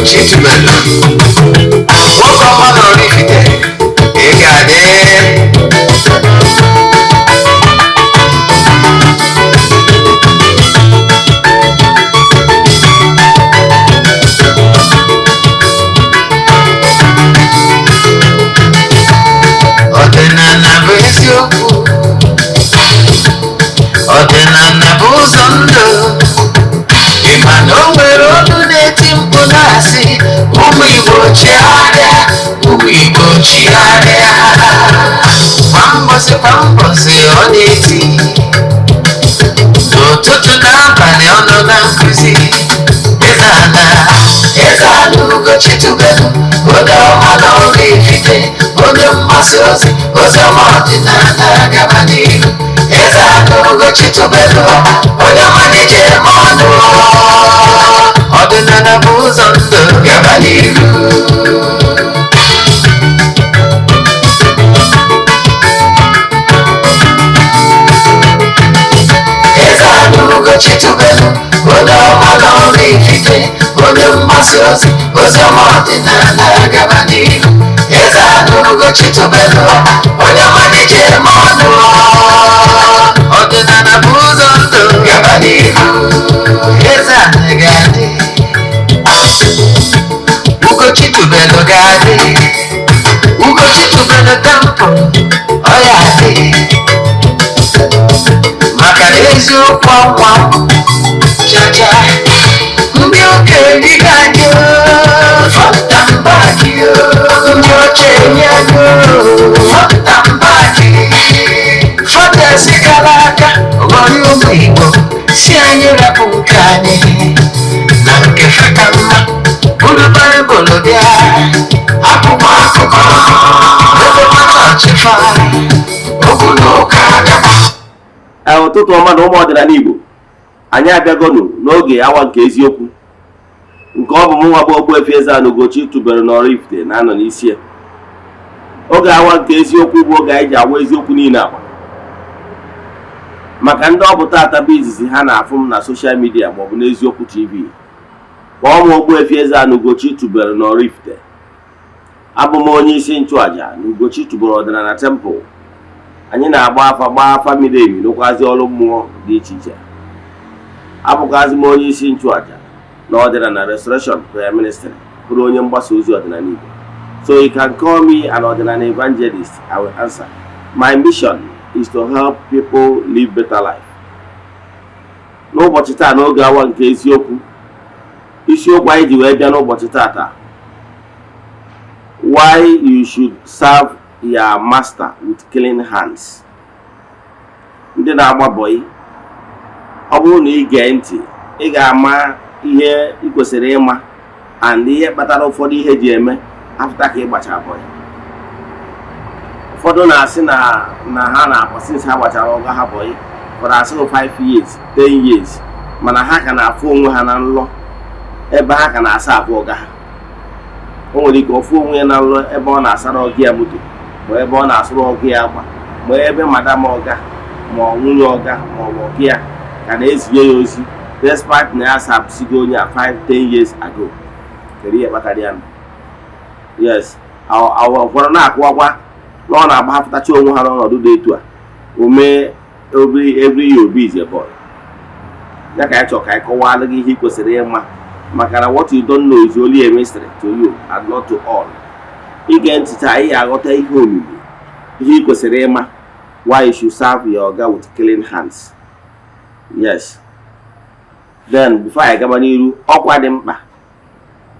ugochitubelu nwoke ọma na oraifite ị ga-adị ọdịnala bụ eziokwu ọdịnala bụ ụzọ ndụ ịma na o nwere olu na-eti mkpu na-asị ụmụ Igbo chigharịa ụmụ Igbo chigharịa kwa mbọsị ọ na-eti n'ụtụtụ n'abalị ọ nọ na nkụzi Eze-Ana Ugochitubelu onye ọma na oraifite onye mgbasa ozi ọma ọdịnala gaba n'ihu Eze-Ana Ugochitubelu onye ọma na-eje eme ọnụ ọdịnala bụ ụzọ ndụ gaba n'ihu Eze-Ana Ugochitubelu onye ọma na oraifite onye mgbasa ozi ọma ọdịnala gaba n'ihu Eze-Ana Ugochitubelu onye ọma na-eje eme ọnụ ọdịnala bụ ụzọ ndụ gaba n'ihu Eze-Ana ga-adị Ugochitubelu ga-adị Ugochitubelu temple ọ ga-adị maka na eziokwu ọnwa chacha ndị okenye ga-adị fọta mba gị ndị okenye anyị fọta mba gị fọta si gara aga ghọrọ ụmụ Igbo si anyị rapụ nke anyị na nke feka mma bụrụ Baịbụl bịa akwụkwọ akụkọ ebe mata ọchịfa okwu na ụka agaba ụtụtụ ọma na ụmụ ọdịnala Igbo anyị abịagonu n'oge awa nke eziokwu nke ọ bụ m nwa bụ Ogbuefi Eze-Ana Ugochitubelu na oraifite na-anọ n'isi ya. Oge awa nke eziokwu bụ oge anyị ji awa eziokwu niile agba maka ndị ọ bụ tata bụ izizi ha na-afụ m na soshal midia maọbụ n'eziokwu TV. Kpọọ m Ogbuefi Eze-Ana Ugochitubelu na oraifite. Abụ m onye isi nchụaja na Ugochitubelu ọdịnala temple. Anyị na-agba afa miri emi n'okwazi ọrụ mmụọ dị iche iche. Abụkwazi m onye isi nchụaja na ọdịnala restoration prayer ministry bụrụ onye mgbasa ozi ọdịnala Igbo. So you can call me an ọdịnala evangelist. I will answer. My mission is to help people live better life. N'ụbọchị taa n'oge awa nke eziokwu, isiokwu anyị ji wee bịa n'ụbọchị taa why you should serve your master with clean hands. Ndị na-agba bọyị, ọ bụrụ na ị gee ntị ị ga-ama ihe ị kwesịrị ịma and ihe kpatara ụfọdụ ihe ji eme afta ka ị gbachara bọyị. Ụfọdụ na-asị na ha na-akwasị ha gbachara ọga ha bọyị for asị 5 years 10 years mana ha ka na-afụ onwe ha na nlọ ebe ha ka na-asa abụ ọga ha. O nwere ike ọfụ onwe ya na nlọ ebe ọ na-asara ọgị ya moto ma ebe ọ na-asụrụ ọgụ ya agba ma ebe madam ọga ma nwunye ọga ma ọ bụ ọgụ ya ka na-ezinye ya ozi despite na ya sapụsigo onye a 5-10 years ago. Kedu ihe kpatara ya? Yes, ụfọdụ na-akụwakwa na ọ na-agbahapụtacha onwe ha n'ọnọdụ dị etu a o mee every year obi is a boy. Ya ka anyị chọrọ ka anyị kọwalụ gị ihe ị kwesịrị ịma maka na what you don't know is only a mystery to you and not to all. Ige ntị taa ị ga-aghọta ihe omimi ihe ị kwesịrị ịma why you should serve your oga with clean hands. Yes. Then before anyị gaba n'iru, ọkwa dị mkpa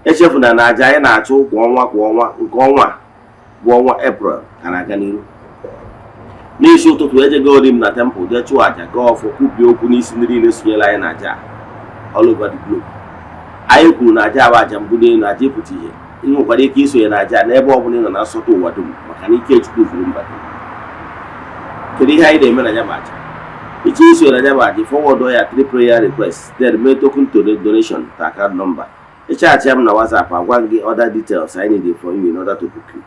echefuna na aja anyị na-achụ kwa ọnwa nke ọnwa bụ ọnwa April ka na-aga n'iru. N'isi ụtụtụ ejego ori m na temple jee chụọ aja gaa ọfọ kwubie okwu n'isi ndị niile sonyere anyị na aja all over the globe. Anyị kwuru na aja bụ aja mbụ n'elu aja ịpụta ihe. Ị nwekwara ike isonye na aja n'ebe ọ bụla ị nọ na nsọtụ ụwa dum maka na ike Chukwu zuru mba dum. Kedu ihe anyị na-eme na ya bụ aja? Ichi isonye na ya bụ aja forward ya 3 prayer requests then mee token to the donation to account number. Ịchaachị m na WhatsApp agwa gị other details I need for you in order to book you.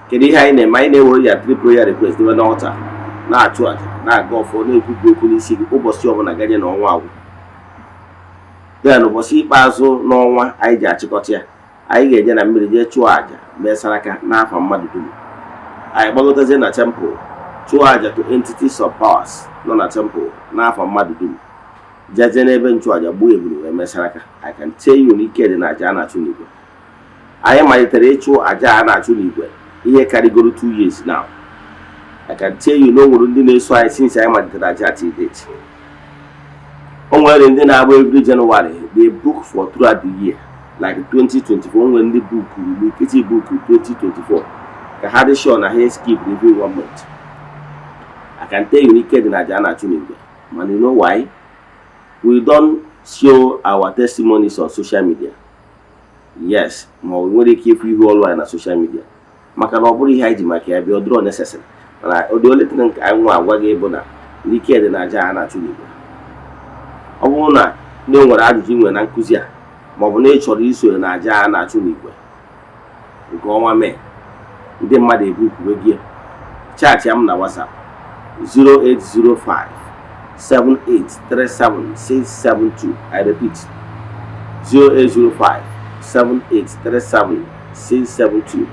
Kedu ihe anyị na-eme? Anyị na-ewere ya 3 prayer requests debe n'ọta na-achụ aja na-aga ọfọ na-ekwubi okwu n'isi gị ụbọchị ọbụla ganye na ọnwa agwụ. then ụbọchị ikpeazụ n'ọnwa anyị ji achịkọta ya, anyị ga-eje na mmiri jee chụọ aja mee saraka n'afa mmadụ dum. Anyị gbagotazie na temple chụọ aja to entities of powers nọ na temple n'afa mmadụ dum, jeje n'ebe nchụaja gbuo ebulu wee mee saraka. I can tell you na ike dị na aja a na-achụ n'igwe. Anyị malitere ịchụ aja a na-achụ n'igwe ihe karịgoro 2 years now. I can tell you na o nwere ndị na-eso anyị since anyị malitere aja till date. O nwere ndị na-agba every January they book for throughout the year like 2024. O nwere ndị book iketi book 2024 ka ha dị sure na ha skip every 1 month. I can tell you na ike dị na aja a na-achụ n'igwe. Man, you know why? We don't show our testimonies on social media. Yes, ma we nwere ike ịfụ ihu ọlụ anyị na social media maka na ọ bụrụ ihe anyị ji maka ya bịa ọ dịrọ necessary. Mana ụdị ole tene nke anyị nwa agwa gị bụ na ike dị na aja a na-achụ n'igwe. Ọ bụrụ na ndị nwere ajụjụ nwere na nkụzi a maọbụ na ị chọrọ isonye na aja a na-achụ n'igwe nke ọnwa Mee, ndị mmadụ ebukwuwe gị chaatị m na WhatsApp 0805 7837672. I repeat 0805 7837672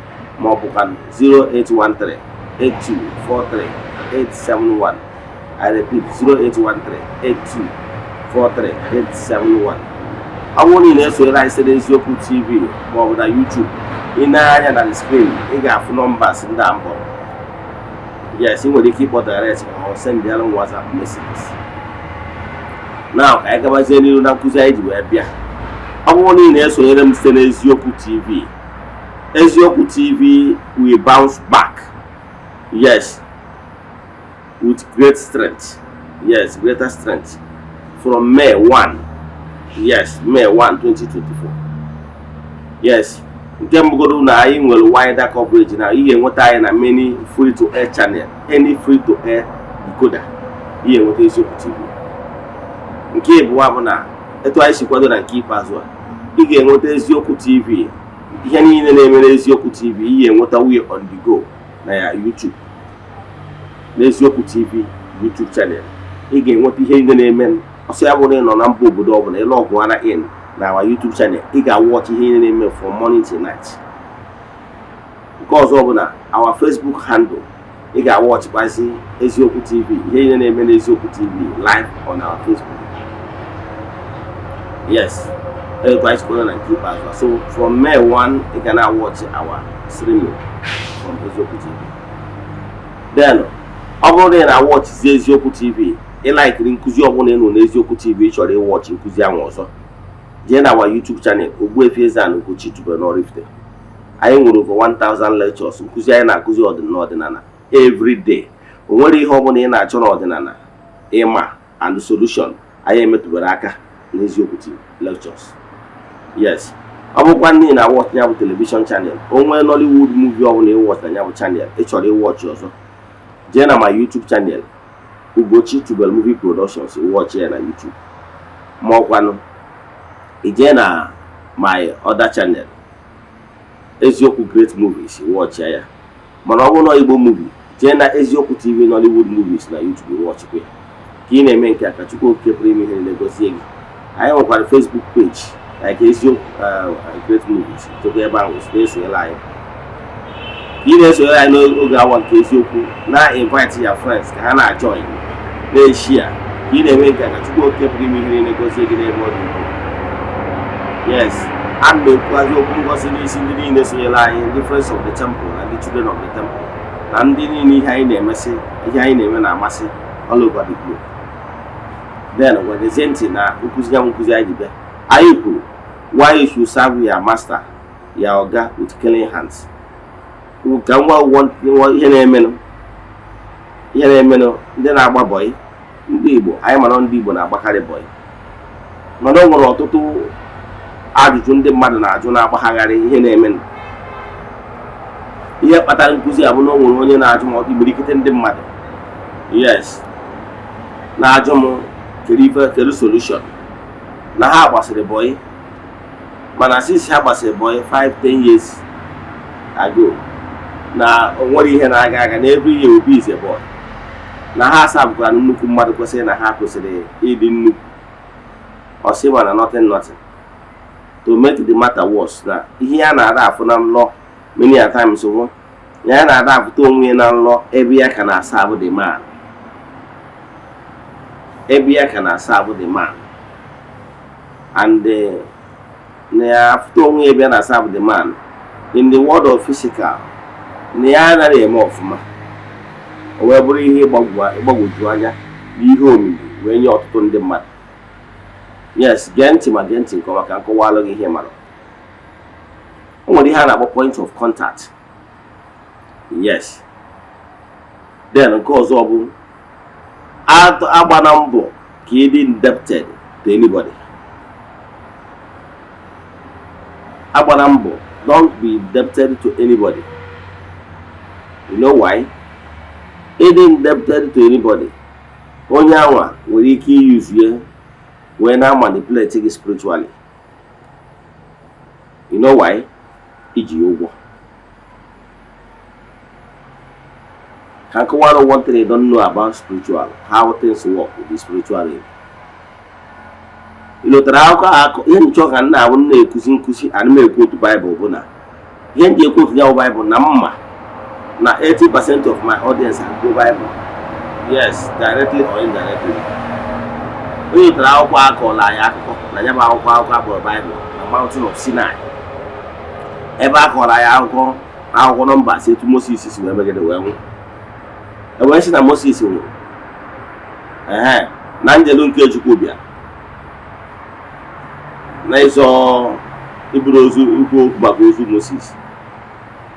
maọbụkwa 0813 8243 871. I repeat 0813 8243 871. Ọ bụrụ na ị na-esonyere anyị site n'Eziokwu TV maọbụ na YouTube, ị na-anya na screen ị ga-afụ nọmbas ndị a mbọ. Yes, ị nwere ike ịkpọ direct or send ya WhatsApp messages. Now, ka anyị gabazie n'ihu na nkụzi anyị ji wee bịa. Ọ bụrụ na ị na-esonyere m site n'Eziokwu TV, Eziokwu TV will bounce back. Yes, with great strength. Yes, greater strength from May 1. Yes, May 1, 2024. Yes, nke mbụgodo na anyị nwere wider coverage na ihe enweta anyị na many free to air channel, any free to air decoder ihe enweta Eziokwu TV. Nke ịbụwa bụ na etu anyị si kwado na nke ikpeazụ a, ị ga-enweta Eziokwu TV, ihe niile na-emere Eziokwu TV ihe enweta we on the go na ya YouTube. Na Eziokwu TV YouTube channel ị ga-enweta ihe niile na-eme. Ọsọ ya bụrụ na ị nọ na mba obodo ọbụla ị lọgụ ana in na our YouTube channel, ị ga-watch ihe niile na-eme from morning to night. Nke ọzọ bụ na our Facebook handle, ị ga-watch kwazi Eziokwu TV, ihe niile na-eme na Eziokwu TV live on our Facebook. Yes, everybody is going to keep us. So from May 1, you can now watch our streaming from Eziokwu TV. Then, over I watch Eziokwu TV. I like nkụzi ọbụla ị nọ na Eziokwu TV chọrọ ịwatch nkụzi ahụ ọzọ. Jee na our YouTube channel Ogbuefi Eze-Ana ugochitubelu na oraifite. Anyị nwere over 1000 lectures nkụzi anyị na-akụzi ọdịnala every day. O nwere ihe ọbụla ị na-achọ n'ọdịnala ịma and solution anyị emetụbara aka na Eziokwu TV lectures. Yes, ọ bụkwa ndị na watch ya bụ television channel. O nwere Nollywood movie ọbụla ị watch na ya bụ channel ị chọrọ ịwatch ọzọ, jee na my YouTube channel Ugochitubelu movie productions watch ya na YouTube. Ma ọkwanụ ije na my other channel Eziokwu Great Movies watch ya. Mana ọ bụrụ na Igbo movie, jee na Eziokwu TV Nollywood movies na YouTube watch kwa. Ka ị na-eme nke aka Chukwu oke pụrụ ime ihe na-egosi gị. Anyị nwekwara Facebook page like Eziokwu Great Movies. Chekwa ebe ahụ esonyela anyị. Ị na-esonyere anyị n'oge awa nke Eziokwu, na invite your friends ka ha na-join na-eshare. Ka ị na-eme nke aka Chukwu oke pụrụ ime ihe na-egosi gị n'ebe ọ dị. Yes, and the okwu ngosi n'isi ndị niile sonyere anyị, the friends of the temple and the children of the temple, na ndị niile ihe anyị na-emesi, ihe anyị na-eme na-amasị all over the globe. Then when the ntị na nkụzi ya nkụzi anyị bịa, anyị kwuru why you should serve your master, your oga with clean hands. Ka nwa ihe na-emenụ ndị na-agba bọyị ndị Igbo, anyị mara ndị Igbo na-agbakarị bọyị. Mana o nwere ọtụtụ ajụjụ ndị mmadụ na-ajụ na-agbagharị ihe na-eme. Ihe kpatara nkụzi a bụ na o nwere onye na-ajụ ma ọ imirikite ndị mmadụ, yes, na-ajụ m kedu solution na ha gbasịrị bọyị, mana since ha gbasịrị bọyị 5-10 years ago na o nwere ihe na-aga aga na every year obi is a boy, na ha asabụkwara nnukwu mmadụ kwesịrị na ha kwesịrị ịdị nnukwu. or say man nothing. To make the matter worse, now here and that for them law many a times so yeah and that to me na law every year can serve the man. Every year can serve the man. And they have told me every serve the man. In the world of physical, they are not a more for me. Wherever you hear Juanya, you home when you're to the man. Yes, Gentim against him, come and go while in here, man. Only had a point of contact. Yes. Then, of course, Abanambo, he indebted to anybody. Abanambo, don't be indebted to anybody. You know why? He didn't indebted to anybody. Onyawa will he use you when I manipulate it spiritually. You know why? Iji Kankawaro one thing they don't know about spiritual, how things work with the spiritual realm. You know that yen chok and na wonne kusi and me quote Bible bona. Yen je quote your Bible na 80% of my audience are go Bible. Yes, directly or indirectly. When you try to call na nyaba akọ Bible, the mountain of Sinai. Ebe akọ akọ number say to Moses is we make the way. E we say na Moses wo. Na njelu nke Chukwu bia. Na iso ibrozu ukwu bagozu Moses.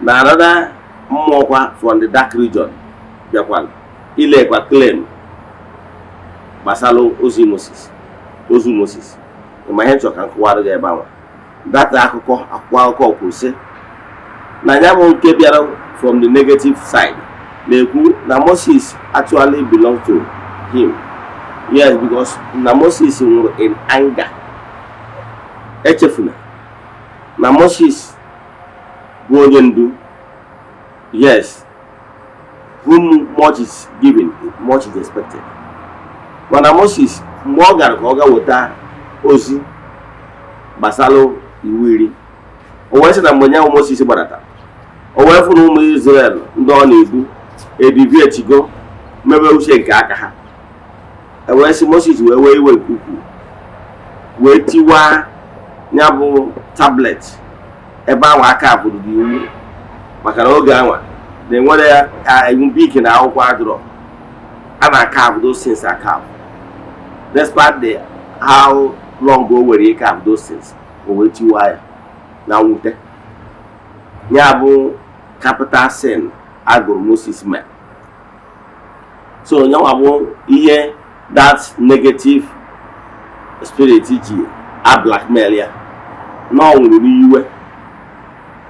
Na another mmokwa from the dark region biakwala. Ile kwa claim Basalo ozu Moses. My head to can kwara ga eba. That akụkọ kwuse. Na nya mo nke biara from the negative side. Na Moses actually belonged to him. Yes, because na Moses was in anger. Echefuna. Na Moses go. Yes. Whom much is given, much is expected. But na Moses more gara wota ozi Basalo iwiri. O wese na mbonya Moses barata. O wefu na ụmụ Israel ndị ọ na-ebu ediviate go mebe uche nke aka ha. E wese Moses wee iwe kuku. Wee tiwa nya bụ tablet ebe ahụ aka abụrụ dị iwu maka na oge anwa na enwere even big na akwụkwọ adọrọ a na-carve those things are carved. Despite how long ago were you carve those things o wee tiwa ya na nwute ya bụ capital sin agụrụ Moses mee. So nyanwa bụ ihe that negative spirit ji a blackmail ya no nwere n'iwe.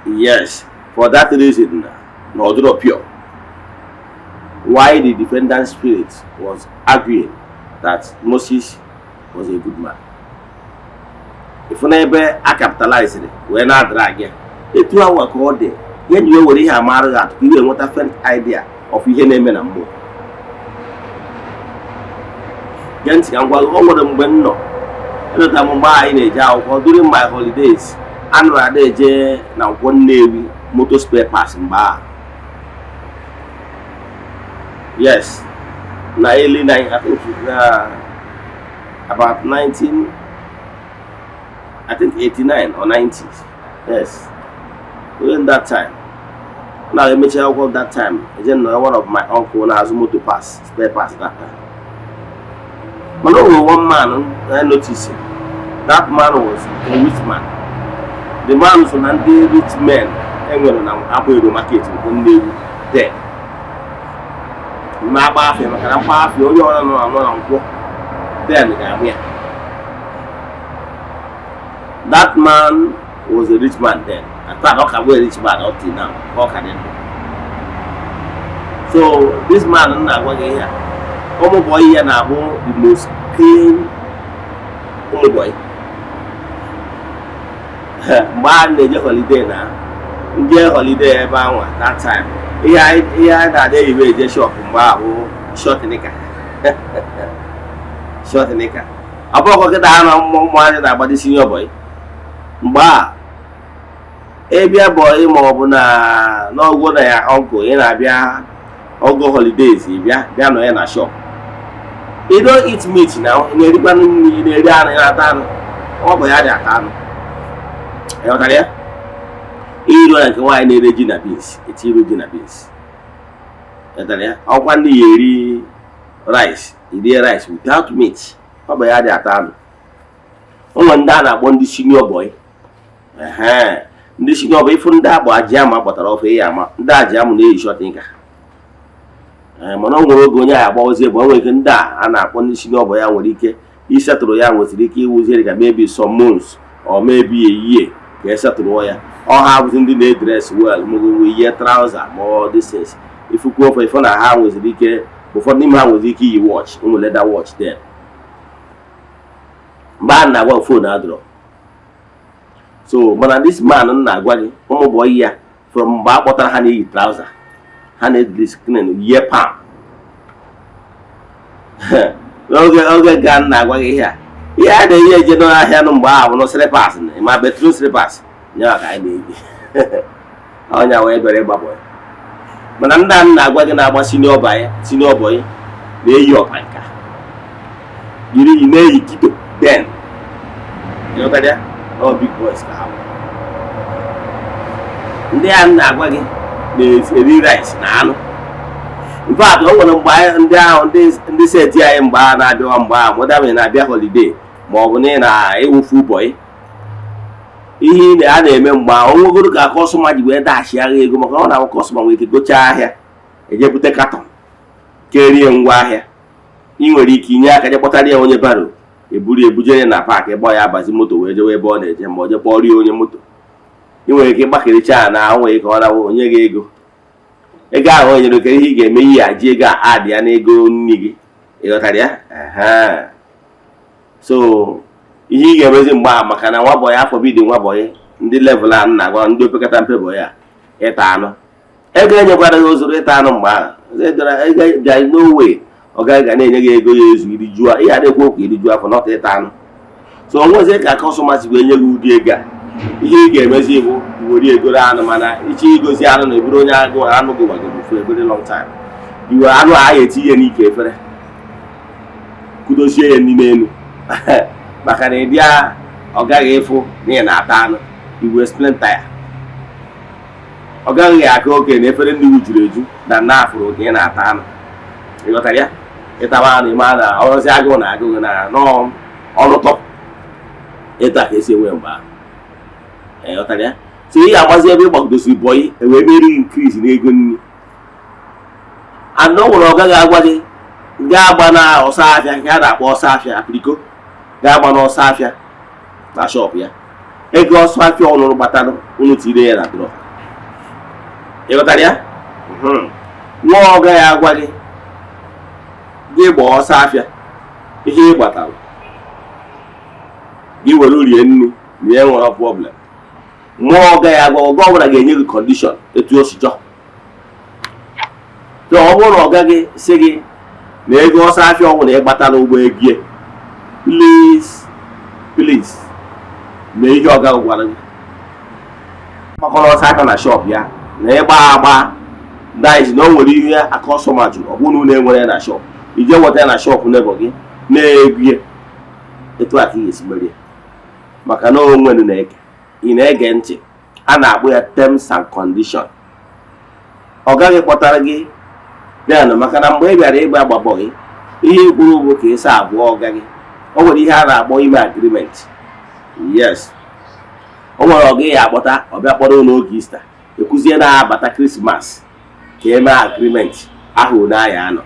Yes, for that reason no drop pure. Why the defendant spirit was arguing that Moses was a good man. If you never capitalize it, we're not dragging it. 2 hours called there. Then you already have married that you want a faint idea of your name and more. Gents can go over them when no. Every time I buy in a job or during my holidays, and rather day now 1 Navy motor spare parts in bar. Yes, early 9, I think about 89 or 90s. Yes, during that time. Now let me tell you about that time. Again, one of my uncle has motor pass, spare parts that time. But only one man I noticed. That man was a rich man. The man was an rich man. And when I'm up with the market, when they there. My bath, and I'm bath, you know, I'm not then that man was a rich man then. I thought, okay, we're a rich man up till now. How can I do? So this man, here, Omo boy here now, the most clean Omo boy. Man, they just holiday now. Get holiday about that time. Yeah, that day you just shop from bar, short nika. Short nika. abụọkwa kịta ha na ụmụazị na-agbado senior boy mgbe a ịbịa boy ma ọ bụ na n'ọgwụ na ya ọgụ ị na-abịa ọgụ holidays bịa nọ ya na shop you don't eat meat na na-erikwa nri na-eri anụ na-ata anụ ọ bụ ya dị ata anụ ịghọtara ya iru na nke nwaanyị na-ere ji na beans etiru ji na beans ịghọtara ya ọkwa ndị ya eri rice rie rice without meat ọ bụ ya dị ata anụ ụmụ ndị a na-akpọ ndị senior boy ndị senior boy ịfụ ndị agbụ aji ama kpọtara ofe ya ama ndị aji amụ na-eyi shọt nka mana ọ nwere oge onye a agbawozi ebe o nwere ike ndị a na-akpọ ndị senior boy ya nwere ike isetụrụ ya nwetara ike iwuzi ka maybe some months or maybe a year ka esetụrụ ya ọ ha bụzi ndị na-edress well maọbụ ihe trouser ma ọ distance ifukwu ofe ifo na ha nweziri ike ụfọdụ n'ime ha nwere ike iyi watch ụmụ leather watch then mgbe a na-agwa phone adọrọ so mana this man na-agwa gị ụmụ boy ya from mgbe a kpọtara ha na-eyi trouser ha na-ediscipline ihe pam oge ga na-agwa gị ihe a na-eyi eje n'ahịa nụ mgbe ahụ nụ slippers ma bedroom slippers nyaa ka anyị na-eyi ọnya wee bere gbapụ mana ndị a na-agwa gị na-agba senior boy na-eyi ọkpanka yiri na-eyi kito den ịghọtara ọ big boys ka ha ndị a na-agwa gị na-eri rice na anụ in fact o nwere mgbe ndị ahụ ndị seti anyị mgbe a na-abịawa mgbe ahụ mụdabanye na-abịa holiday ma ọ bụ na ị na-ewufu boy ihe a na-eme mgbe ahụ onwegoro ka kọstọma ji wee dashi agha ego maka ọ na-abụ kọstọma nwere ike gochaa ahịa ejebute katọn kerie ngwa ahịa ị nwere ike inye aka je kpọtara ya onye baro ebujere na paakị ebe ọ ya abazi moto wee jewe ebe ọ na-eje ma ọ je kpọrọ ya onye moto ị nwere ike ịgbakericha na ahụ nwere ike ọ na onye gị ego ahụ o nyere ka ihe ị ga-eme ihe a ji ego adị ya n'ego nri gị ịghọtara ya so ihe ị ga-emezi mgbe ahụ maka na nwa bọyị afọ bidi nwa bọyị ndị level a na-agwa ndị opekata mpe bụ ya ịta anụ ego enyekwara gị ozuru ịta anụ mgbe ahụ bịa n'owe ọ gaghị ga na-enye gị ego ya ezu iri juo ihe adịkwa okwu iri juo afọ nọta ịta anụ so onwezi ka kọstọma si wee nye gị ụdị ego a ihe ị ga-emezi bụ were egoro anụ mana iche igozi anụ na eburu onye agụ anụ gị gwagoro for a very long time iwe anụ ahụ etinye n'ike efere kudozie ya n'ime elu maka na ịdị ọ gaghị ịfụ na ị na-ata anụ iwe splenta ya ọ gaghị aka oke na efere ndị wujuru eju na na-afụrụ ka ị na-ata anụ ịghọtara ya ịtaba anụ ime na ọrụzi agụụ na agụụ na ọrụtọ ịta ka esi enwe mgbe ahụ ịghọtara ya so ị ga-agbazi ebe ị gbagidosiri bọyị ewee mere increase n'ego nri anọ nwere ọ gaghị agwa gị gaa agba na ọsọ afịa nke a na-akpọ ọsọ afịa apiriko gaa agba n'ọsọ afịa na shop ya ego ọsọ afịa ọnụrụ gbatara unu tire ya na drọ ịghọtara ya nwa ọ gaghị agwa gị gị gbaa ọsọ afịa ihe ị gbatara gị were rie nri na enwere problem nwa ọ gaghị agwa oge ọbụla ga-enye gị kọndishọn etu o si chọọ so ọ bụrụ na ọ gaghị sị gị na ego ọsọ afịa ọbụla ị gbatara ụgbọ egie please na ihe ọ gaghị gwara gị gbakọrọ ọsọ afịa na shop ya na ịgba agba daiz na o nwere ihe akọstọma jụrụ ọ bụrụ na enwere ya na shop ije nweta ya na shop nebo gị na-egie etu a ka ị ga-esi mere ya maka na onwere na-ege ị na-ege ntị a na-akpọ ya terms and condition ọ gaghị kpọtara gị bịa maka na mgbe ị bịara ịgba agbabọ gị ihe kwuru bụ ka esi abụọ ọ gaghị o nwere ihe a na-akpọ ime agreement yes o nwere ọga ya akpọta ọbịa kpọrọ n'oge Easter ekwuzie na-abata Krismas ka eme agreement ahụ n'ahịa anọ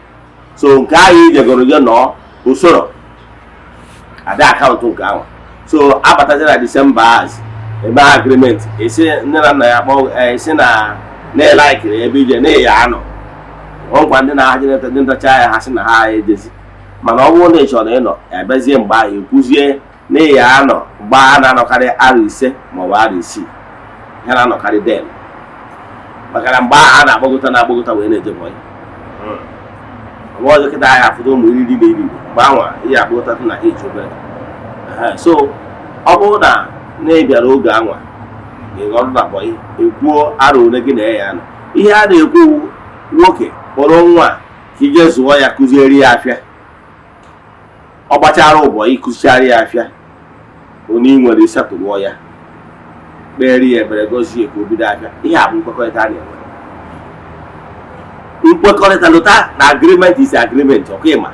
so nke ahụ ijegoro gị nọ usoro ada akaụntụ nke ahụ so abatazi na Disemba eme agreement esi nne na nna ya akpọ esi na na-elaikiri ebe ije na-eya anọ ọgwa ndị na-ahaji ndị ntacha ya ha sị na ha ejezi mana ọ bụrụ na ị chọrọ ịnọ ebezie mgbe ahụ ekwuzie na-eya anọ mgbe a na-anọkarị arụ 5 maọbụ arụ 6 ha na-anọkarị den maka na mgbe ahụ a na-agbagota wee na-eje bọyị ọzọ kịta ahịa afụta ụmụ iriri na iriri mgbe ahụ ihe agbagota na eji obere So ọ bụrụ na na-ebiara oge anwa ịghọrọ na bọyị ekwuo arụ ole gị na ya nọ, ihe a na-ekwu nwoke kpọrọ nwa ka ije zụọ ya kụziere ya afịa, ọ gbachara ụbọyị kụzichara ya afịa, onye nwere setụlụọ ya kpere ya ebere gozie ka o bido afịa. Ihe a bụ nkwekọrịta a na-enwe. Nkwekọrịta lụta na agreement is agreement. Ọkịma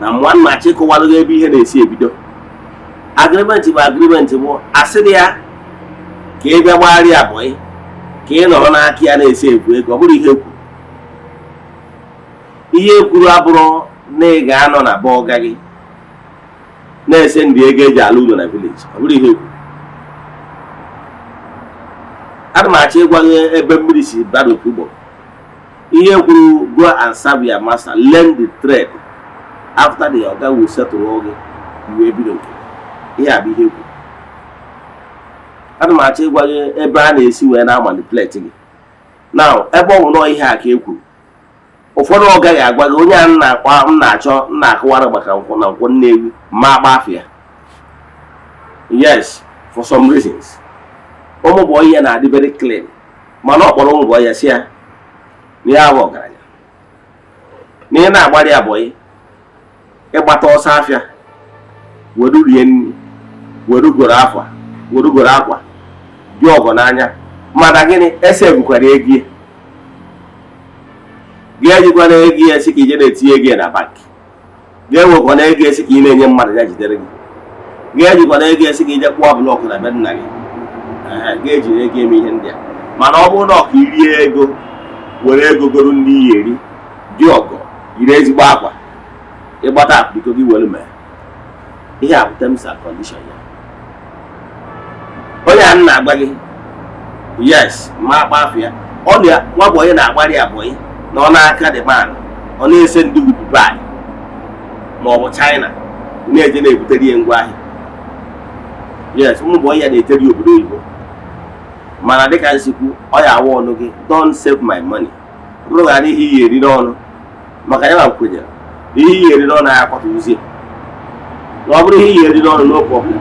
na mma chịkọwalụ ebe ihe na-esi ebido. Agreement bụ agreement bụ asịrị ya ka ị bịa gbagharị abụọ ka ị nọrọ n'aka ya na-esi ebu ego. Ọ bụrụ ihe kwuru. Ihe kwuru abụrụ na ị ga-anọ na be ọga gị na-ese ndị ego eji alụ ụlọ na village. Ọ bụrụ ihe kwuru. Ana m achọ ịgwa gị ebe mmiri si bado ugbo. Ihe kwuru, go and serve your master, learn the trade. After the oga will settle all gị, iwe ebido nke. Ihe a bụ ihe kwuru. Ana m achọ ịgwa gị ebe a na-esi wee na-amanipulate gị. Now, ebe ọ bụ nọọ ihe a ka e kwuru, ụfọdụ ọ gaghị agwa gị onye a na-achọ na-akụwara maka nkwụ na nkwụ Nnewi ma agba afịa. Yes, for some reasons. Ụmụ bụ ihe na-adị very clean, mana ọ kpọrọ ụmụ bụ ya si ya na ya bụ ọgaranya na ị na-agbari abụọ ịgbata ọsọ afịa, were rie nri, were goro akwa dị ọgọ n'anya, mana gịnị ese bukwara ego gị ejikwana ego ya si ka ije na-etinye ego na banki, ga-ewekwana ego esi ka ị na-enye mmadụ ya jidere gị, ga-ejikwana ego esi ka ije kwụọ blọkụ na be nna gị, ga-eji ego eme ihe ndị a. Mana ọ bụrụ na ọka irie ego, were ego goro ndị iyi eri dị ọgọ, yiri ezigbo akwa, ịgbata apịrịko gị were mee. Ihe a bụ terms and condition ya. Onye a na-agba gị yes ma agba afịa, nwa bụ onye na-agbari abụọ na ọ na-aka dị man, ọ na-ese ndị Dubai ma ọ bụ China na-eje na-ebutere ihe ngwa ahịa. Yes, ụmụ bụ onye na-etere obodo oyibo. Mana dịka nsikwu ọ ya awa ọnụ gị, don't save my money. Ọ bụrụ ghara ihe iyi eri n'ọnụ, maka ya ma kwenyere ihe iyi eri n'ọnụ ya akwata uzie. Na ọ bụrụ ihe iyi eri n'ọnụ no problem.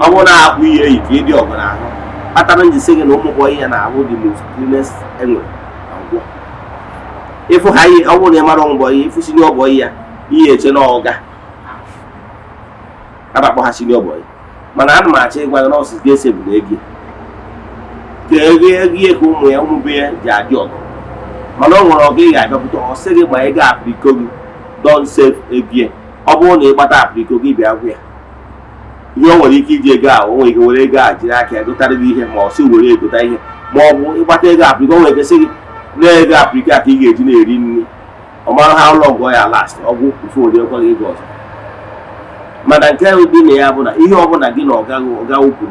Ọ bụrụ na akwụ ihe eyi ka ịdị ọgụ n'ahụ, kpatara njisi gị na ụmụ bụ ihe na-abụ the most cleanest enwere na ngwọ. Ịfụ ha ihe, ọ bụrụ na ị mara ọmụbọ ihe, ịfụ sini ọbọ ihe ya, ihe eche na ọga a na-akpọ ha sini ọbọ ihe. Mana ana m achọ ịgwa gị na ọsịs ga-ese bụ ego ka ego ka ụmụ ya ụmụ be ya ji adị ọgụ. Mana ọ nwere ọgụ ị ga-abịapụta, ọ sị gị ma ị ga-apịrịko gị don save ego. Ọ bụrụ na ị gbata apịrịko gị bịa gwa ya ihe o nwere ike iji ego ahụ, o nwere ike were ego a jiri aka ya gotara gị ihe, ma ọ sị were egota ihe, ma ọ bụ ịgbata ego apịrịko, o nwere ike sị gị na ego apịrịko a ka ị ga-eji na-eri nri. Ọ mara ha ụlọ ngọ ya last ọgwụ ife ụdị ọkwa gị ego ọzọ. Mana nke dị na ya bụ na ihe ọbụla gị na ọga kwuru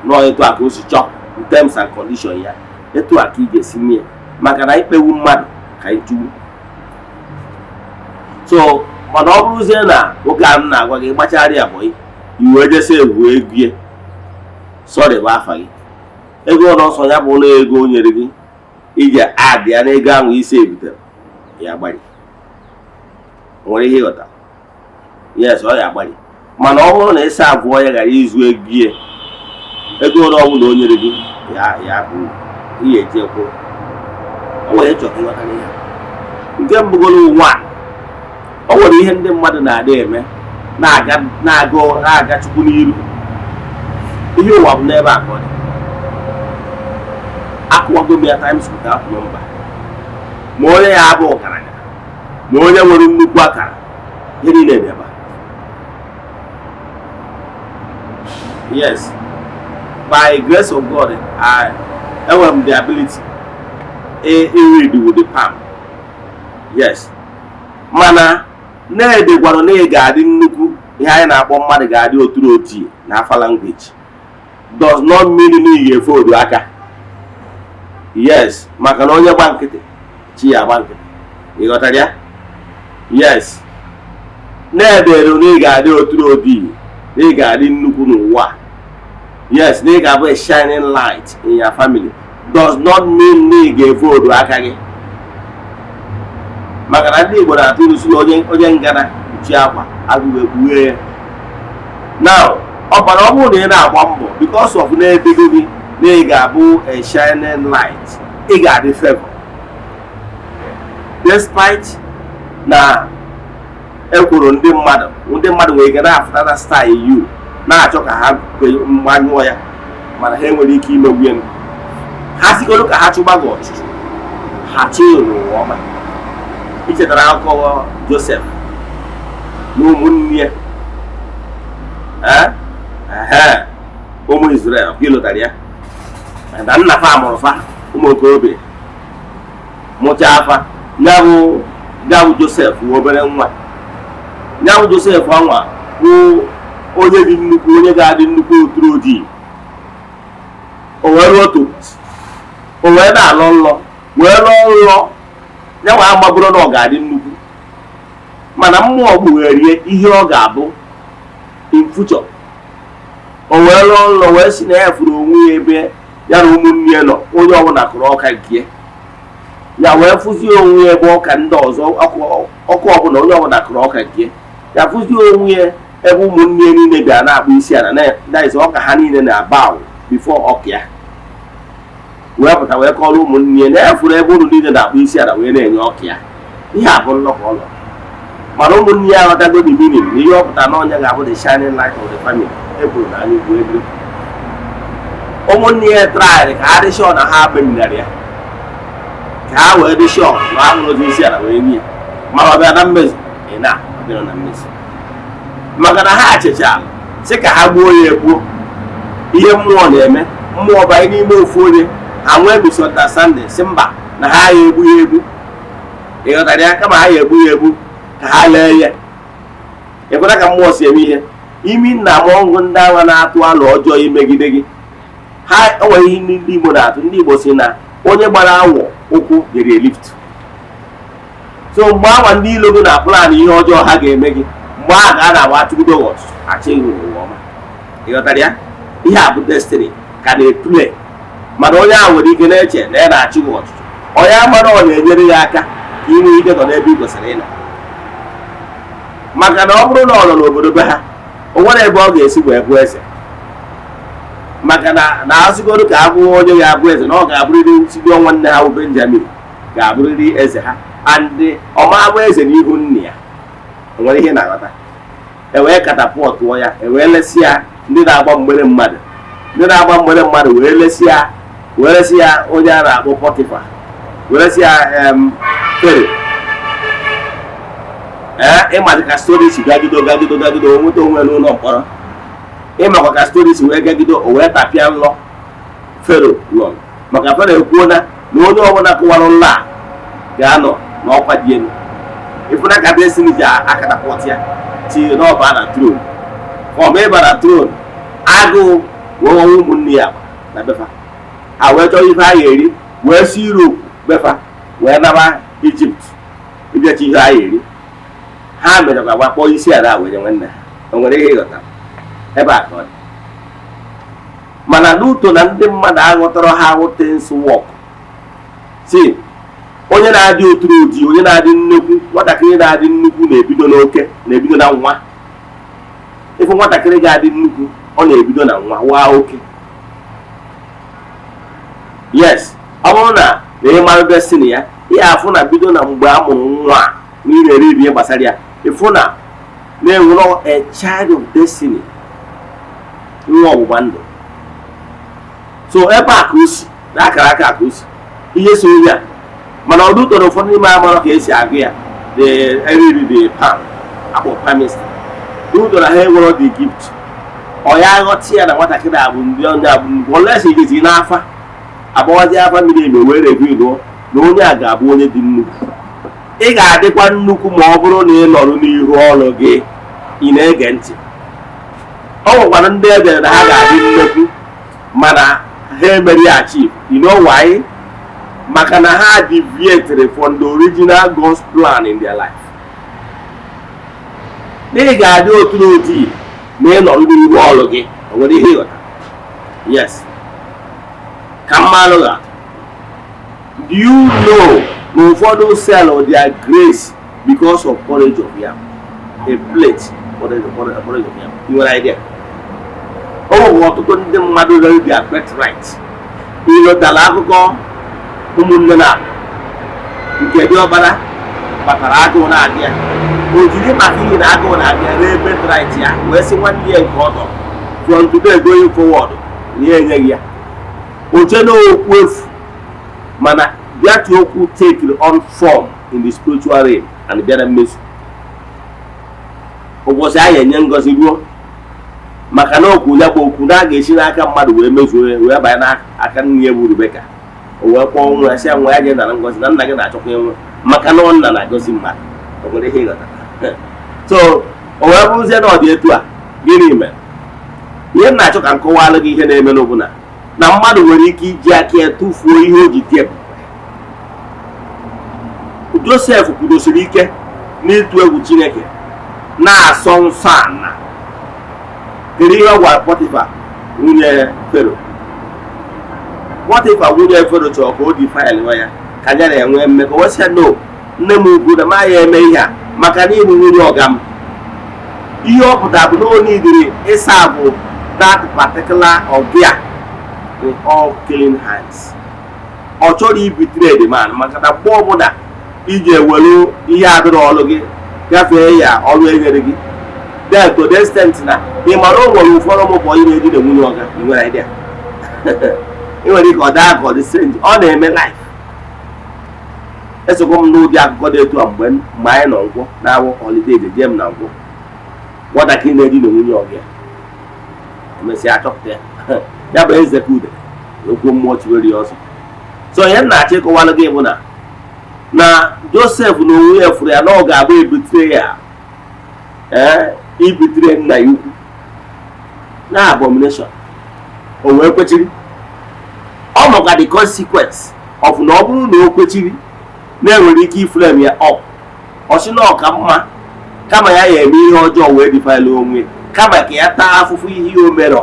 nọọ etu a ka o si chọọ terms and condition ya, etu a ka ị ga-esi mee, maka na ikpewu mmadụ ka ịtụwu. So mana ọ bụrụzie na oge a m na-agwa gị gbacharị abụọ iwe jesi ewu ego sọrị bụ afa gị, ego ọnọ nsọ ya bụ na ego o nyere gị iji adị ya na ego ahụ isi ebutere ya agbari. Nwere ihe ịghọta? Yes, ọ ya agbari. Mana ọ bụrụ na ịsa abụọ ya ghara izu ego ole ọbụla o nyere gị ya bụ ihe eji ekwu. O nwere chọrọ ịghọta ihe. Nke mbụgoro ụwa, o nwere ihe ndị mmadụ na-adị eme na-aga Chukwu n'iru. Ihe ụwa bụ n'ebe a ka ọ dị. Akwụwago m ya times without number. Ma onye ya abụ ọgaranya, ma onye nwere nnukwu akara, ihe niile dị ebe a. Yes, by grace of God, I have the ability read with the palm. Yes, mana na-edegwara na ị ga-adị nnukwu ihe anyị na-akpọ mmadụ ga-adị oturu oti na afa language does not mean na ị ga-efe odu aka. Yes, maka na onye gba nkịtị chi ya gba nkịtị. Ị ghọtara ya? Yes, na-edere na ị ga-adị oturu oti na ị ga-adị nnukwu n'ụwa. Yes, na ị ga-abụ a shining light in your family does not mean na ị ga-efe odu aka gị. Maka na ndị Igbo na-atụ ilu si onye ngana kpuchi akwa agụghị ekpughe ya. Now ọbara ọ bụrụ na ị na-agba mbọ because of na-edego gị na ị ga-abụ a shining light, ị ga-adị favor despite na ekwuru ndị mmadụ nwere ike na-afụta na style you na-achọ ka ha mgbanyụọ ya, mana ha enwere ike imegbu ya. Ha sikoro ka ha chụgba gị ọchụchụ, ha chịrị n'ụwa ọma. Ichetara akụkọ Joseph na ụmụnne ya, ụmụ Israel gị lụtara ya, na nna fa mụrụ fa ụmụ okorobịa mụcha afa nyabụ Joseph wụ obere nwa. Nyabụ Joseph anwa bụ onye dị nnukwu, onye ga-adị nnukwu oturu ojii. O wee ruo otu o wee na-alọ nlọ wee lụọ nlọ ya nwa agbabụrụ na ọ ga-adị nnukwu, mana mmụọ gbugherie ihe ọ ga-abụ in future. O wee lụọ nlọ wee si na ya furu onwe ya ebe ya na ụmụnne ya nọ, onye ọbụla kụrụ ọka nke ya wee fụzie onwe ya ebe ọka ndị ọzọ ọkụ ọbụla onye ọbụla kụrụ ọka nke ya fụzie onwe ya ebe ụmụnne ya niile bịara na-akpụ isi ala na izi ọka ha niile na-aba before ọka ya wee pụta wee kọrọ ụmụnne ya na-efuru ebe ụlọ niile na-akpụ isi ala wee na-enye ọka ya. Ihe a bụ nnọkọ ụlọ, mana ụmụnne ya aghọtago the meaning na ihe ọ pụtara na onye ga-abụ the shining light of the family. Ekwuru na anyị bụ ebe ụmụnne ya traịrị ka ha dị sure na ha benyere ya, ka ha wee dị sure na ha hụrụ isi ala wee nye ya, mana ọ bịa na mmezu ọbịara na mmezu, maka na ha achịcha sị ka ha gbuo ya egbuo. Ihe mmụọ na-eme, mmụọ banye n'ime ofu onye, ha nwee misunderstanding si mba na ha ya egbu ya egbu. Ịghọtara ya? Kama ha ya egbu ya egbu ka ha lee ya. Ekweta ka mmụọ si eme ihe. Imi nna mọngụ ndị agha na-atụ alụ ọjọọ imegide gị, ha enweghị ihe ndị Igbo na-atụ. Ndị Igbo si na onye gbara awọ ụkwụ nyere lift. So mgbe awa ndị ilo gị na plan ihe ọjọọ ha ga-eme gị, mgbe ahụ ka a na-agba achụgido ọchụ achịghị ụwa ọma. Ịghọtara ya? Ihe a bụ destiny ka na-etule, mana onye ahụ nwere ike na-eche na ya na-achị gị ọchụchụ. Onye amara ọ na-enyere ya aka ka inwe ike nọ n'ebe ị kwesịrị ịnọ, maka na ọ bụrụ na ọ nọ n'obodo be ha, o nwere ebe ọ ga-esi wee bụ eze. Maka na asịgoro ka abụ onye ga-abụ eze, na ọ ga-abụrịrị site ọnwa nne ha bụ Benjamin ga-abụrịrị eze ha, andị ọma abụ eze n'ihu nne ya. O nwere ihe na-aghọta. E wee katapọtụọ ya, e wee lesịa ndị na-agba mgbere mmadụ, wee lesị ya onye a na-akpọ Pọtịfa, wee lesị ya Fero. Ịmadị ka stori si gagido nweta onwe n'ụlọ mkpọrọ. Ịmakwa ka stori si wee gagido, o wee tapịa nlọ Fero lụrụ, maka Fero ekwuona na onye ọbụla kụwara nlọ a ga-anọ n'ọkwa dị elu. Ịfụna ka destiny ji akatapọt ya tinye n'ọba na tron. Ọma ịba na tron, agụụ wee nwa ụmụnne ya na befa. Ha wee chọọ ife ha ga-eri, wee si Europe befa wee naba Egypt ịbịachi ihe ha ga-eri. Ha mere ka gbakpọọ isi ala wee nye nwanne ha. O nwere ihe ịghọta ebe a ka ọ dị. Mana n'uto na ndị mmadụ aghọtara ha ahụ things work. Si onye na-adị oturu ojii, onye na-adị nnukwu, nwatakịrị na-adị nnukwu na-ebido n'oke, na-ebido na nwa. Ịfụ nwatakịrị ga-adị nnukwu, ọ na-ebido na nwa waa oke. Yes, ọ bụrụ na ị mara destiny ya, ihe afụ na bido na mgbe a mụrụ nwa a na ị na-eri ihe gbasara ya, ịfụ na na-enwere a child of destiny, nwa ọgbụgba ndụ. So ebe a ka o si, na akara aka ka o si, ihe so ya. Mana ọdụ tọrọ ụfọdụ n'ime amara ka esi agụ ya, eriri the palm akpọ palmist. Ụtọrọ ha enwere the gift. Ọ ya aghọta ya na nwatakịrị abụ ndị onye abụ nnukwu, olesi igezi n'afa agbawazi afa mmiri eme wee revido na onye a ga-abụ onye dị nnukwu. Ị ga-adịkwa nnukwu ma ọ bụrụ na ị nọrọ n'ihu ọrụ gị, ị na-ege ntị. Ọ nwekwara ndị edere na ha ga-adị nnukwu mana ha emeri achieve. You know why? Maka na ha deviated from the original God's plan in their life. Ị ga-adị otu n'otu na ị nọrọ n'ihu ọrụ gị. O nwere ihe ịghọta? Yes. Ka mmanụ ga. Do you know na ụfọdụ sell their grace because of porridge of yam? A plate porridge of yam. You have an idea? ọtụtụ ndị mmadụ rere their birthright. Ịlọtala akụkọ ụmụnne na nke Diọkpara kpatara agụụ na-adị ya, o jiri maka ihe na agụụ na-abịa ree birthright ya wee sị nwanne ya nke ọtọ from today going forward na ya enyeghị ya. O jee n'okwu efu, mana that okwu take on form in the spiritual realm and bịara mmezu. Ụbọchị anyị enye ngọzi ruo, maka na okwu ya bụ okwu na a ga-esi n'aka mmadụ wee mezuo wee banye n'aka nne ya bụ Rebeka. O wee kpọọ nwa ya sị ya nwa ya jee nara ngọzi na nna gị na-achọkwa ịnwe, maka na nna na-agọzi mmadụ. O nwere ihe ịghọta. So o wee bụrụzie na ọ dị etu a, gịnị mere? Ihe m na-achọ ka m kọwalụ gị ihe na-eme n'ọbụla na mmadụ nwere ike iji aka ya tụfuo ihe o ji dị ebube. Josef kwudosiri ike n'ịtụ egwu Chineke na-asọ nsọ ana. Kedu ihe ọ gwara Pọtịfa nwunye Fero? Pọtịfa nwunye Fero chọrọ ka o di faịlụ ya ka ya na-enwe mmekọ. O sị no, nne m ukwu na ma ya eme ihe a maka na ịbụ nwunye ọga m. Ihe ọ pụtara bụ na o nidiri ịsa bụ that particular ọgịa with all clean hands. Ọ chọrọ ibitire the man maka na mgbe ọbụla iji ewelu ihe adịrị ọlụ gị gafee ya ọrụ enyere gị, then to the extent na ị mara o nwere ụfọdụ ụmụpọ ị na-eji na nwunye ọga. Ị nwere idea? Ị nwere ike ọ daa ka ọ dị strange, ọ na-eme life. Esokwa m n'ụdị akụkọ dị etu a mgbe anyị nọ Nkwọ na-awụ holiday dị jem na Nkwọ. Nwatakịrị na-eji na nwunye ọga ya emesịa achọpụta ya ya bụ eze ka ude okwu mmụọ chiweri ọzọ. So ihe m na-achọ ịkọwalụ gị bụ na Josef na onwe ya fụrụ ya na ọ ga-agba ebutire ya ibutire nna ya ukwu na abomination. O wee kwechiri. Ọ maka the consequence of na ọ bụrụ na o kwechiri na-enwere ike iframe ya up. Ọ sị na ọ ka mma kama ya eme ihe ọjọọ wee difile onwe, kama ka ya taa afụfụ ihe o mere.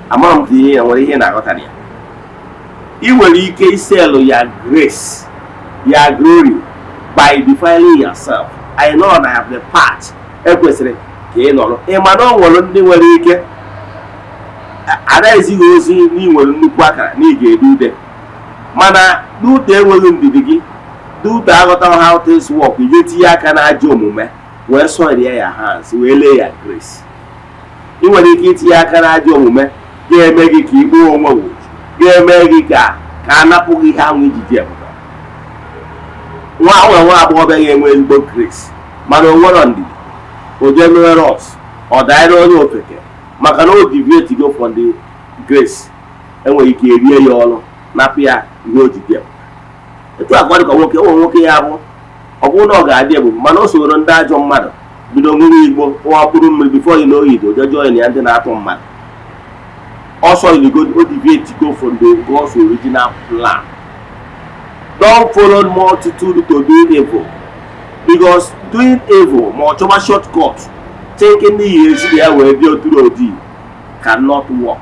Ama m ka ihe ya nwere ihe na-aghọtara ya. Ị nwere ike iselụ ya grace, ya glory by defiling yourself. I know that I have the part ekwesịrị ka ị nọrọ. Ị ma na ọ nwere ndị nwere ike anaghịzighị ozi na ị nwere nnukwu akara na ị ga-edu ude, mana n'ute enweghị ndidi gị, n'ute aghọta how things work, ije tinye aka na ajọ omume wee soilie ya hands wee lee ya grace. Ị nwere ike itinye aka na ajọ omume ga-eme gị ka igbuo onwe gị, ga-eme gị ka a napụ gị ihe ahụ ijiji ebụba. Nwa agbọghọbịa ga-enwe ezigbo grace mana o nwere ndidi, o jee mere ọs ọ daịrị onye ofeke maka na o deviate go from the grace. Enwere ike erie ya ọrụ napụ ya ihe ojiji ebụba. Etu agwa dịka nwoke, ụmụ nwoke ya bụ ọ bụrụ na ọ ga-adị ebube mana o soro ndị ajọ mmadụ bido ṅụrụ igbo ụwa mkpụrụ mmiri before you know it, o join ya ndị na-atụ mmadụ. Also, you go deviate go from God's original plan. Don't follow multitude to do evil, because doing evil, much of a shortcut, taking the years there where they do cannot work.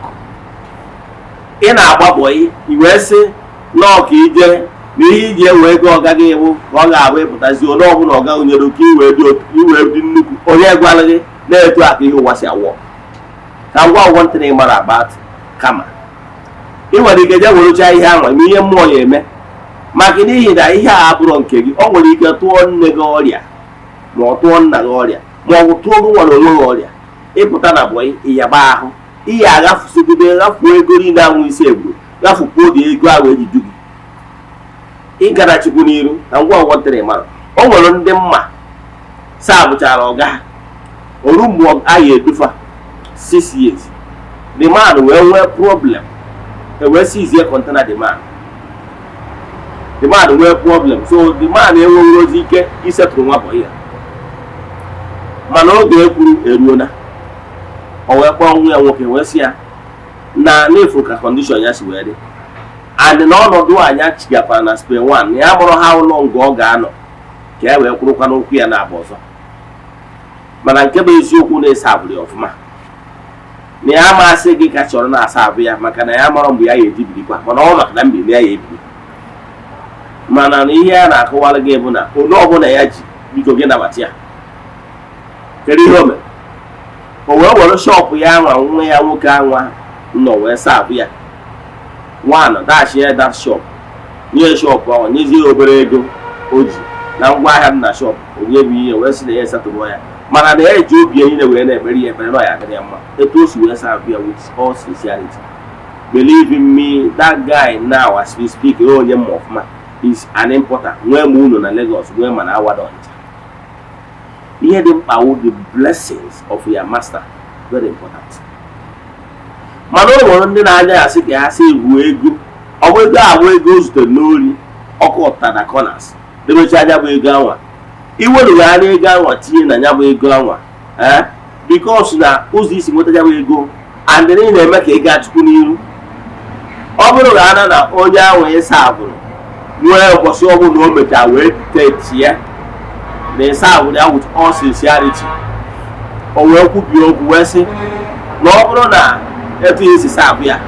In our boy, you will say, no, kid, n'ihe iji wee go ọga gị iwu ka ọ ga-abụ ịpụtazi onye ọbụla ọga onyere oke iwee dị nnukwu onye gwara gị na-etu aka ihe ụwa si awọ. Ka ngwa ụgwọ ntị na ịmara about kama ị nwere ike je werecha ihe ahụ eme ihe mmụọ ya eme, maka n'ihi na ihe a abụrụ nke gị. Ọ nwere ike tụọ nne gị ọrịa ma ọ tụọ nna gị ọrịa ma ọ bụ tụọ gị nwere onwe gị ọrịa. Ịpụta na bụị ịyaba ahụ ihe agafusogide gafuo ego niile anwụ isi egburu gafukwuo dị ego ahụ eji du gị. Ị gara chukwu n'iru na ngwa ọgwọ ntịrị mara. O nwere ndị mma saa bụchara ọga oru mgbe a ya edufa 6 years. The man wee nwee problem, wee sizie container the man nwee problem. So the man enweghị ozi ike isetụrụ nwa bọ ya, mana oge ekwuru eruona. O wee kpọọ nwa ya nwoke wee sị ya na n'efu ka condition ya si wee dị, and na ọnọdụ anya chigakwara na Spain 1 ya mụrụ ha ụlọ nga ọ ga-anọ ka e wee kwurụkwa n'okwu ya na-agba ọzọ. Mana nke bụ eziokwu na-esa abụrụ ya ọfụma na ya amasị gị ka chọrọ na-asa abụ ya maka na ya mara mgbe ya ga-ejibirikwa, mana ọ maka na mbili ya ebiri. Mana na ihe a na-akọwara gị bụ na onye ọbụla ya ji biko gị nabata ya. Kedu ihe o mere? o wee were shop ya anwa nwa ya nwoke anwa nọ wee saabụ ya one dash ya that shop nye shop ahụ nyezie obere ego o ji na ngwaahịa dị na shop onye bụ ihe wee sị na ya esatụrụ ya mana na ya eji obi niile wee na-ekpere ya ekpere na ya adịrị ya mma etu o si wee saabụ ya with all sincerity. Believe in me, that guy now as we speak onye mma ọfụma is an importer nwee ma unu na Lagos nwee ma na Awada Ọnịcha. Ihe dị mkpa wụ the blessings of your master, very important. Mana o nwere ndị na-anya ya sị ka ha si ebu ego ọ bụ ego abụ ego zutere n'ori ọkụ ọta na corners debechi anya bụ ego anwa iwerugharị ego anwa tinye na nya bụ ego anwa because na ụzọ isi nweta ya bụ ego and ị na-eme ka ego achụkwu n'iru. Ọ bụrụ na onye ahụ ịsa abụrụ nwee ụbọchị ọbụla o mechara wee techi ya na ịsa abụrụ ya with all sincerity o wee kwubie okwu wee sị na ọ bụrụ na etu ya esi saabụ ya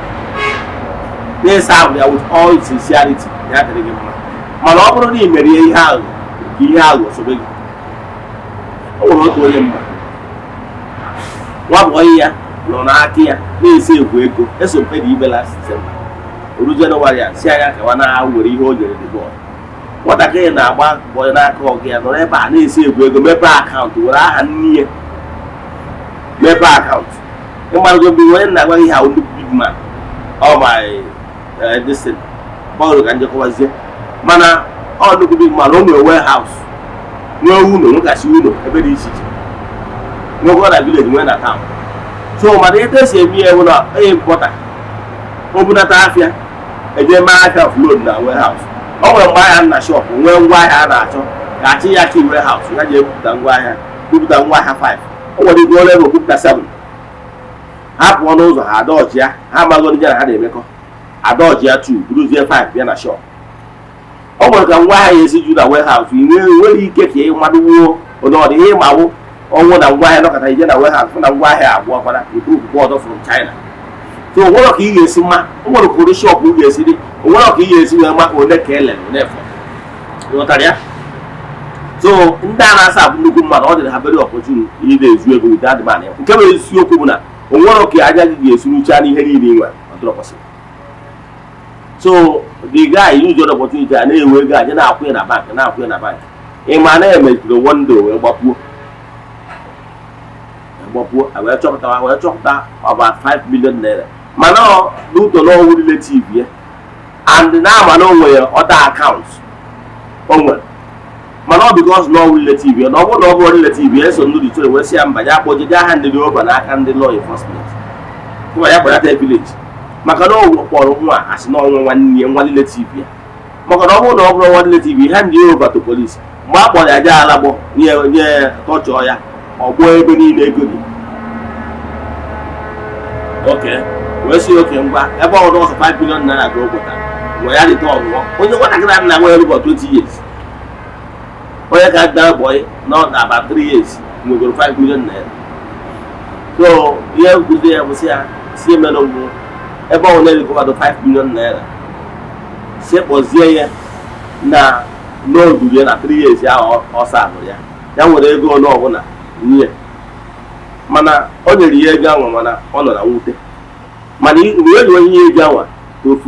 na ịsa abụrụ ya with all sincerity ya dịrị gị mma. Mana ọ bụrụ na ị mere ihe ahụ ka ihe ahụ sobe gị. O nwere otu onye mba nwa bọyị ya nọ n'aka ya na-esi egwu ego eso mpe dị ibe last December oru Jenụwarị a si anya kewa na were ihe o nyere dị bọọlụ. Nwatakịrị na-agba bọyị n'aka ọgụ ya nọrọ ebe a na-esi egwu ego mepee akaụntụ were aha nne ya mepee akaụntụ ịmarụgo mgbe onye na-agwa ihe ahụ nnukwu big man ọ my destiny bọọlụ ka njekọwazie mana ọ nnukwu big man o nwere warehouse nwee ụlọ nwekasị ụlọ ebe dị iche iche nwekwa na village nwee na town. So mana ete si eme ya bụ na onye mpọta o bunata afịa eje mee afịa offload na warehouse. O nwere mgbe ahịa na shop nwee ngwaahịa a na-achọ ka achị ya ki warehouse ya ji ebupụta ngwaahịa 5 o nwere ego ole ego bupụta 7 ha pụọ n'ụzọ ha adọji ya ha amaghị ndị na ha na-emekọ adọji ya 2 buruzie 5 bịa na shop. O nwere ka ngwaahịa ya esi ju na warehouse nwere ike ka ị maduwo ụdọdị ihe ịmawụ ọnwụ na ngwaahịa nọkọta ije na warehouse fụ na ngwaahịa abụọ kwara ikwu ọdọ from China. So o nwere ka ị ga-esi mma o nwere ka ụdị shop ị ga-esi dị o nwere ka ị ga-esi wee maka ole ka elere n'efu ịghọtara ya. So ndị a na-asa abụ nnukwu mmadụ ọ dịrị ha very opportunity ị na-ezu ego wit that man. Nke bụ isiokwu bụ na o nwere ka aja gị ga-esi rucha n'ihe niile ị nwere ọdụrọkwasị. So the guy use the opportunity a na-ewe ego aja na-akwụ ya na bank ịma na-emejiri one day wee gbapuo wee chọpụta about 5 million naira mana n'ụtọ n'ọnwụ relative ya and na-ama na o nwere other accounts o nwere mana ọ because n'ọnwụ relative ya na ọ bụrụ na ọ bụrụ relative ya eso ndị dị wee sị ya mba ya kpọjide aha ndị dị ọba n'aka ndị law enforcement kuma ya kpọrọta village maka na ọ kpọrọ nwa asị n'ọnwa nwanne ya nwa relative ya maka na ọ bụrụ na ọ bụrụ nwa relative ya ha ndị over to police mgbe a kpọrọ ya jee alagbọ nye tọchọọ ya ọgbọ ebe niile ego dị oke wee si oke ngwa ebe ọ ọzọ 5 million naira ka o gweta nwe ya dịta ọgwụgwọ onye nwatakịrị na nwa erugbo 20 years onye ka daa bọyị nọ na about 3 years nwegoro 5 million naira. So ihe nkuzi ya bụ si emelụ ngwụ ebe ọ na-erikọbado 5 million naira si kpọzie ya na n'odu ya na 3 years ahụ ọsọ ahụ ya nwere ego ọnụ ọbụla nye mana o nyere ya ego anwa mana ọ nọ na nwute mana mgbe e ji onye ego anwa